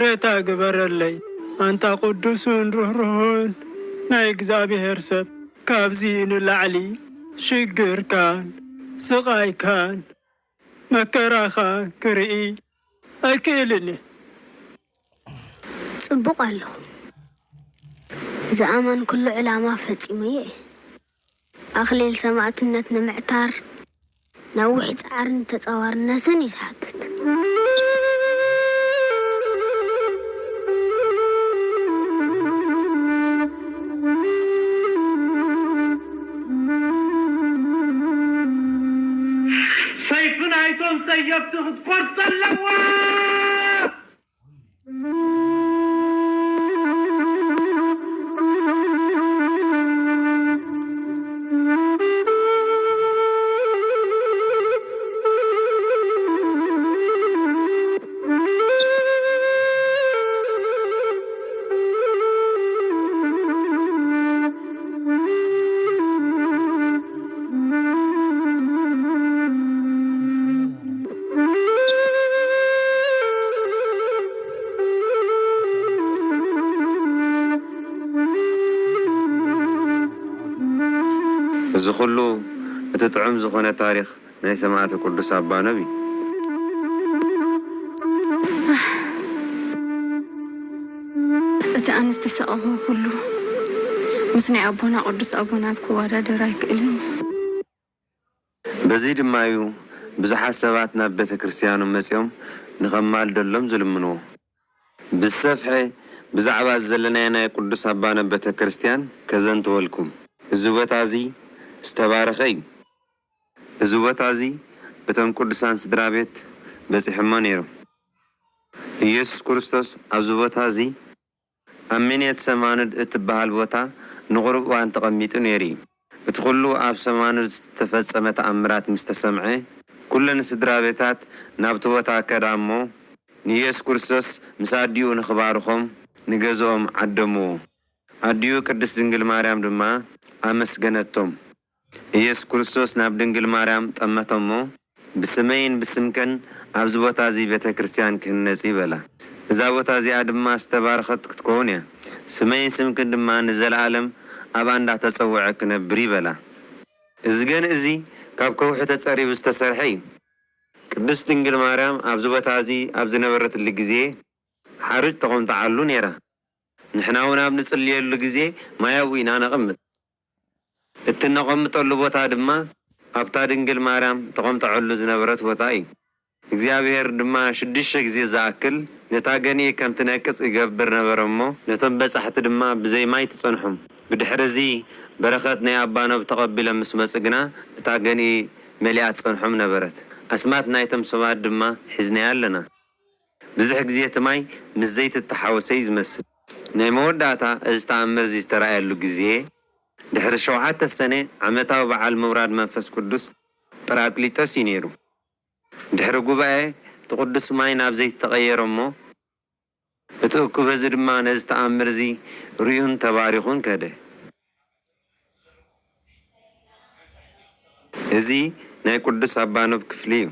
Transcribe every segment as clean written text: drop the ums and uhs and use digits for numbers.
ምህረታ ግበረለይ አንታ ቅዱስን ርህሩህን ናይ እግዚአብሔር ሰብ ካብዚ ንላዕሊ ሽግርካን ስቃይካን መከራኻን ክርኢ ኣይክእልኒ ጽቡቕ ኣለኹ ዝኣመን ኩሉ ዕላማ ፈጺመ እየ ኣኽሊል ሰማዕትነት ንምዕታር ነዊሕ ጻዕርን ተጻዋርነትን ይዝሓትት سيفنا عيتون سيفتخ تقرص اللوا زخلو تطعم زخونة تاريخ ناي سماعة قدس أبا نبي أنس تسأغو كله مسنع أبونا قدس أبونا بكوادا درايك إلين بزيد مايو بزحات سباتنا ببيت كريستيانو مسيوم نغمال دلهم ظلمنو بالسفحة بزعبا الزلنا ناي قدس أبانا ببيت كريستيان كذن تولكم الزوبات عزي استبارخي الزوبات عزي بتم قدسان سدرابيت بس يحما نيرو يسوس كريستوس الزوبات عزي أمنيت سماند اتباها البوتا نغرق وان تقميتو نيري بتخلو آب سماند تفزمت أمرات مستسمعي كل نسدرابيتات نابتوتا كرامو نيس كريستوس مساديو نخبارخم نجزوهم عدمو عديو كدس دنجل ماريام دما أمس جنتهم يس كريستوس ناب دنجل ماريام تأمتهمو بسمين بسمكن أبزبوت عزي بيت كريستيان كنزي بلا زاوت عزي أدما استبارخت كتكونيا سمين سمكن دما نزل عالم أبان دا تصوعك نبري بلا إزجان إزي كاب كوحة تساري بستسرحي كدس دنجل ماريام أبزبوت عزي أبزنا برت اللي حارج تقوم تعلو نيرا نحنا هنا بنصلي اللي ما يوينا نقمت التنقمت اللي بوتا دما أبتا دنجل ماريام تقوم تعلو زنبرت بوتاي እግዚአብሔር ድማ ሽድሽተ ግዜ ዝኣክል ነታ ገኒ ከም ትነቅጽ ይገብር ነበረ እሞ ነቶም በጻሕቲ ድማ ብዘይ ማይ ትጸንሖም ብድሕሪ እዚ በረኸት ናይ ኣባኖብ ተቐቢሎም ምስ መጽእ ግና እታ ገኒ መሊኣ ትጸንሖም ነበረት ኣስማት ናይቶም ሰባት ድማ ሒዝናያ ኣለና ብዙሕ ግዜ እቲ ማይ ምስ ዘይትተሓወሰ እዩ ዝመስል ናይ መወዳእታ እዚ ተኣምር እዚ ዝተረኣየሉ ግዜ ድሕሪ 7 ሰነ ዓመታዊ በዓል ምውራድ መንፈስ ቅዱስ ጰራቅሊጦስ እዩ ነይሩ ድሕሪ ጉባኤ ትቅዱስ ማይ ናብ ዘይት ተቐየሮሞ እቲ እኩብ እዚ ድማ ነዚ ተኣምር እዚ ርዩን ተባሪኹን ከደ እዚ ናይ ቅዱስ ኣባኖብ ክፍሊ እዩ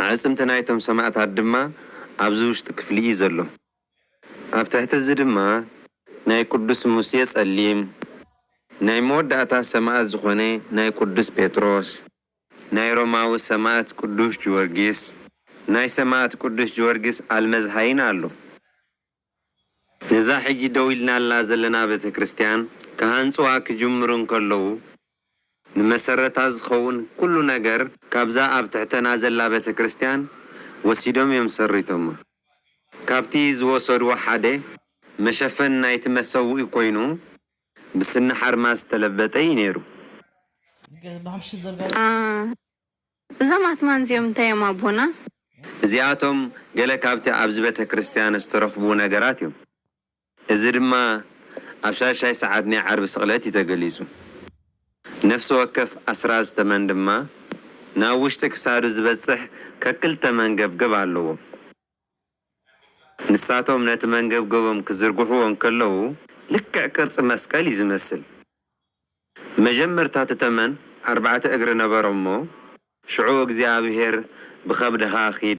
ዓጽምቲ ናይቶም ሰማዕታት ድማ ኣብዚ ውሽጢ ክፍሊ እዩ ዘሎ ኣብ ትሕቲ እዚ ድማ ናይ ቅዱስ ሙሴ ጸሊም ናይ መወዳእታ ሰማዕት ዝኾነ ናይ ቅዱስ ጴጥሮስ ናይ ሮማዊ ሰማዕት ቅዱስ ጊዮርጊስ ናይ ሰማዕት ቅዱስ ጊዮርጊስ አልመዝሃይን አሉ ነዛ ሕጂ ደው ኢልናላ ዘለና ቤተ ክርስቲያን ከሃንጽዋ ክጅምሩን ከለዉ ንመሰረታ ዝኸውን ኩሉ ነገር ካብዛ ኣብ ትሕተና ዘላ ቤተ ክርስቲያን ወሲዶም እዮም ሰሪቶም ካብቲ ዝወሰድዎ ሓደ መሸፈን ናይቲ መሰውኢ ኮይኑ ብስኒ ሓርማዝ ተለበጠ እዩ ነይሩ زمات منزيوم تايم أبونا እዚኣቶም ገለ ካብቲ ኣብዚ ቤተ ክርስቲያን ዝተረኽቡ ነገራት እዮም እዚ ድማ ኣብ 6 ሰዓት ናይ ዓርቢ ስቕለት ይተገሊጹ ነፍሲ ወከፍ ኣስራዝ ተመን ድማ ናብ ውሽጢ ክሳዱ ዝበጽሕ ከክልተ መንገብገብ ኣለዎ ንሳቶም ነቲ መንገብገቦም ክዝርግሕዎም ከለዉ ልክዕ ቅርጽ መስቀል እዩ ዝመስል መጀመርታ ተመን 4 እግሪ ነበሮሞ ሽዑ እግዚአብሔር بخبدها خيد